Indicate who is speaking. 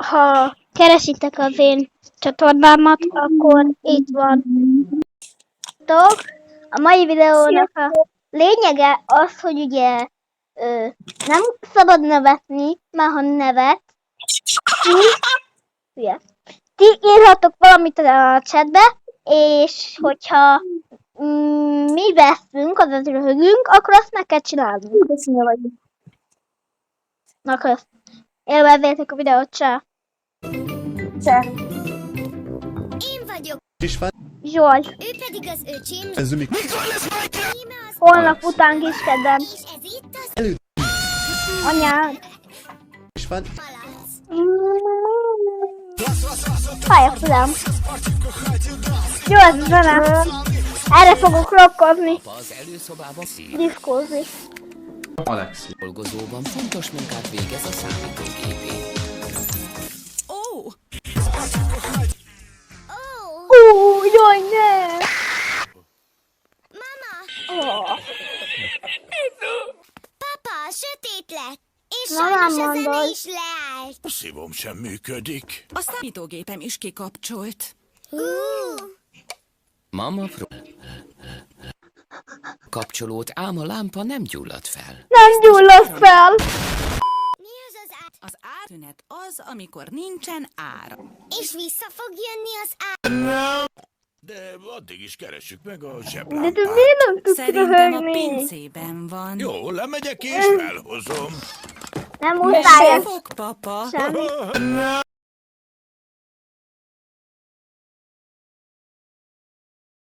Speaker 1: Ha keresitek az én csatornámat, akkor itt van. A mai videónak a lényege az, hogy ugye nem szabad nevetni, mert ha nevet, ti írhatok valamit a chatbe, és hogyha mi veszünk, azaz röhögünk, akkor azt meg kell csinálnunk. Na, kösz. Élvezétek a videót, csá.
Speaker 2: Én vagyok.
Speaker 1: Zsolt.
Speaker 2: Ő pedig az öcsém.
Speaker 3: Ez mi?
Speaker 1: Holnap után kiskedem.
Speaker 2: És ez itt az
Speaker 1: Anyád.
Speaker 3: És van?
Speaker 1: Fáj a fülem. Jó ez a zene. Erre fogok rokkozni.
Speaker 4: Az előszobában
Speaker 1: Diszkózni.
Speaker 3: Alex.
Speaker 4: dolgozóban fontos munkát végez a számítógépé. Ó!
Speaker 1: Jaj, ne!
Speaker 2: Mama! Papa, sötét lett. És
Speaker 1: Mamám
Speaker 2: sajnos a zene
Speaker 1: mondod.
Speaker 2: is leállt.
Speaker 5: A szívom sem működik.
Speaker 4: A számítógépem is kikapcsolt. Mama kapcsolót, ám a lámpa nem gyulladt fel.
Speaker 1: Nem gyulladt fel.
Speaker 2: Mi az az át?
Speaker 4: Az ártünet az, amikor nincsen áram.
Speaker 2: És vissza fog jönni az át.
Speaker 5: De addig is keressük meg a
Speaker 1: De
Speaker 5: zseblámpát.
Speaker 1: te miért nem tudsz
Speaker 4: Szerintem a
Speaker 1: röhögni?
Speaker 4: pincében van.
Speaker 5: Jó, lemegyek és felhozom.
Speaker 1: Nem muszáj ezt.
Speaker 4: Fog, papa.
Speaker 1: Semmi.